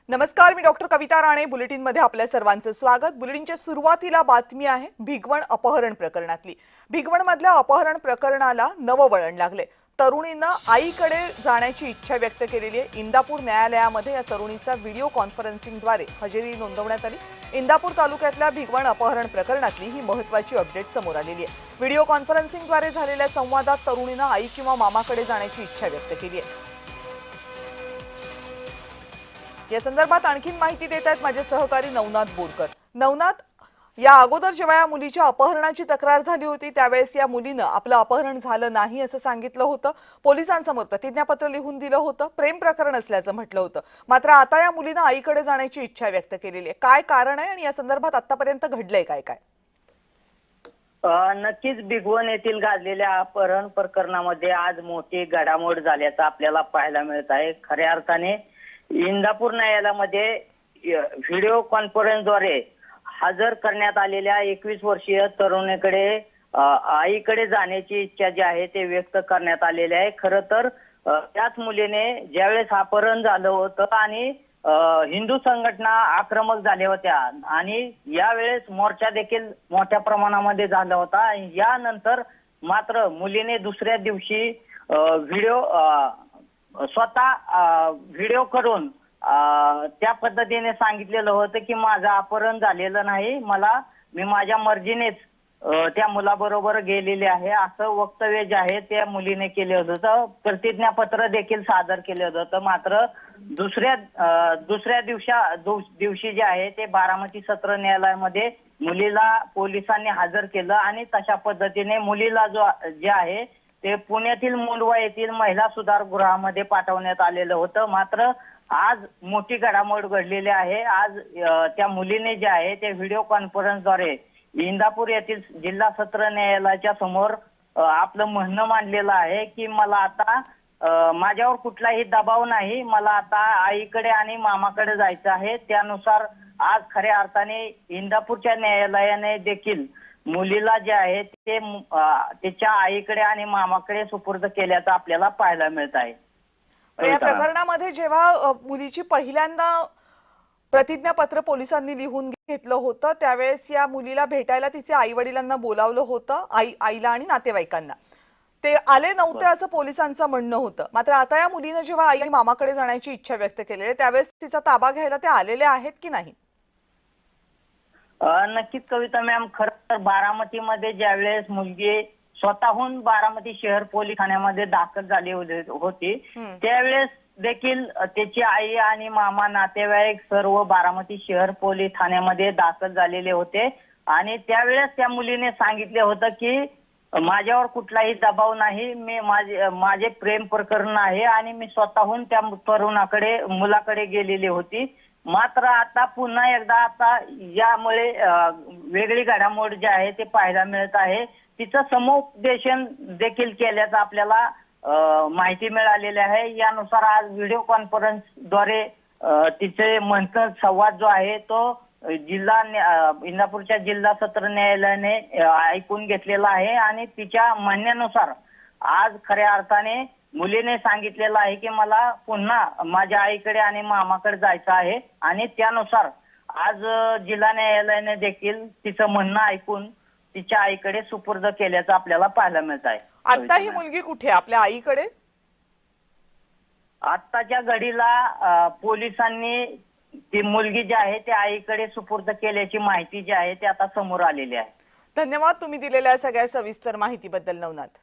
नमस्कार, मी डॉक्टर कविता राणे. बुलेटिनमध्ये आपल्या सर्वांचं स्वागत. बुलेटिनच्या सुरुवातीला बातमी आहे भिगवण अपहरण प्रकरणातली. भिगवणमधल्या अपहरण प्रकरणाला नवं वळण लागले. तरुणीनं आईकडे जाण्याची इच्छा व्यक्त केलेली आहे. इंदापूर न्यायालयामध्ये या तरुणीचा व्हिडिओ कॉन्फरन्सिंगद्वारे हजेरी नोंदवण्यात आली. इंदापूर तालुक्यातल्या भिगवण अपहरण प्रकरणातली ही महत्त्वाची अपडेट समोर आलेली आहे. व्हिडिओ कॉन्फरन्सिंगद्वारे झालेल्या संवादात तरुणीनं आई किंवा मामाकडे जाण्याची इच्छा व्यक्त केली आहे. या संदर्भात आणखीन माहिती देत आहेत माझे सहकारी नवनाथ बोरकर. नवनाथ, या अगोदर जेव्हा या मुलीच्या अपहरणाची तक्रार झाली होती त्यावेळेस या मुलीनं आपलं अपहरण झालं नाही असं सांगितलं होतं. पोलिसांसमोर प्रतिज्ञापत्र लिहून दिलं होतं. प्रेम प्रकरण असल्याचं म्हटलं होतं. मात्र आता या मुलीनं आईकडे जाण्याची इच्छा व्यक्त केलेली आहे. काय कारण आहे आणि या संदर्भात आतापर्यंत घडलंय काय काय? नक्कीच भिगवण येथील गाजलेल्या अपहरण प्रकरणामध्ये आज मोठी घडामोड झाल्याचं आपल्याला पाहायला मिळत आहे. खऱ्या अर्थाने इंदापूर न्यायालयामध्ये व्हिडिओ कॉन्फरन्सद्वारे हजर करण्यात आलेल्या 21 वर्षीय तरुणीकडे आईकडे जाण्याची इच्छा जी आहे ते व्यक्त करण्यात आलेली आहे. खरं तर त्याच मुलीने ज्यावेळेस अपहरण झालं होतं आणि हिंदू संघटना आक्रमक झाल्या होत्या आणि यावेळेस मोर्चा देखील मोठ्या प्रमाणामध्ये झाला होता. यानंतर मात्र मुलीने दुसऱ्या दिवशी स्वतः व्हिडिओ करून त्या पद्धतीने सांगितलेलं होतं की माझं अपहरण झालेलं नाही, मी माझ्या मर्जीनेच त्या मुलाबरोबर गेलेले आहे असं वक्तव्य जे आहे त्या मुलीने केलं होतं. प्रतिज्ञापत्र देखील सादर केलं होतं. मात्र दुसऱ्या दिवशी जे आहे ते बारामती सत्र न्यायालयामध्ये मुलीला पोलिसांनी हजर केलं आणि तशा पद्धतीने मुलीला जे आहे ते पुण्यातील मुंडवा येथील महिला सुधारगृहामध्ये पाठवण्यात आलेलं होतं. मात्र आज मोठी घडामोड घडलेली आहे. आज त्या मुलीने जे आहे ते व्हिडिओ कॉन्फरन्सद्वारे इंदापूर येथील जिल्हा सत्र न्यायालयाच्या समोर आपलं म्हणणं मांडलेलं आहे की मला आता माझ्यावर कुठलाही दबाव नाही, मला आता आईकडे आणि मामाकडे जायचं आहे. त्यानुसार आज खऱ्या अर्थाने इंदापूरच्या न्यायालयाने देखील मुलीला जे आहे ते तिच्या आईकडे आणि मामाकडे सुपूर्द केल्याचं आपल्याला पाहायला मिळत आहे. या प्रकरणामध्ये जेव्हा मुलीची पहिल्यांदा प्रतिज्ञापत्र पोलिसांनी लिहून घेतलं होतं त्यावेळेस या मुलीला भेटायला तिचे आई वडिलांना बोलावलं होतं, आईला आणि नातेवाईकांना. ते आले नव्हते असं पोलिसांचं म्हणणं होतं. मात्र आता या मुलीनं जेव्हा आई आणि मामाकडे जाण्याची इच्छा व्यक्त केली आहे त्यावेळेस तिचा ताबा घ्यायला ते आलेले आहेत की नाही? नक्कीच कविता मॅम, खरं तर बारामतीमध्ये ज्यावेळेस मुलगी स्वतःहून बारामती शहर पोलीस ठाण्यामध्ये दाखल झाली होती त्यावेळेस देखील त्याची आई आणि मामा नातेवाईक सर्व बारामती शहर पोलीस ठाण्यामध्ये दाखल झालेले होते आणि त्यावेळेस त्या मुलीने सांगितले होतं की माझ्यावर कुठलाही दबाव नाही, माझे प्रेम प्रकरण आहे आणि मी स्वतःहून त्या मुलाकडे गेलेली होती. मात्र आता पुन्हा एकदा आता यामुळे वेगळी घडामोड जी आहे ते पाहायला मिळत आहे. तिचं समुपदेशन देखील केल्याचं आपल्याला माहिती मिळालेली आहे. यानुसार आज व्हिडिओ कॉन्फरन्सद्वारे तिचे मंथन संवाद जो आहे तो इंदापूरच्या जिल्हा सत्र न्यायालयाने ऐकून घेतलेला आहे आणि तिच्या म्हणण्यानुसार आज खऱ्या अर्थाने मुलीने सांगितलेलं आहे की मला पुन्हा माझ्या आईकडे आणि मामाकडे जायचं आहे आणि त्यानुसार आज जिल्हा न्यायालयाने देखील तिचं म्हणणं ऐकून तिच्या आईकडे सुपूर्द केल्याचं आपल्याला पाहायला मिळत आहे. आता ही मुलगी कुठे? आपल्या आईकडे? आत्ताच्या घडीला पोलिसांनी ती मुलगी जी आहे त्या आईकडे सुपूर्द केल्याची माहिती जी आहे ती आता समोर आलेली आहे. धन्यवाद तुम्ही दिलेल्या सगळ्या सविस्तर माहितीबद्दल नवनाथ.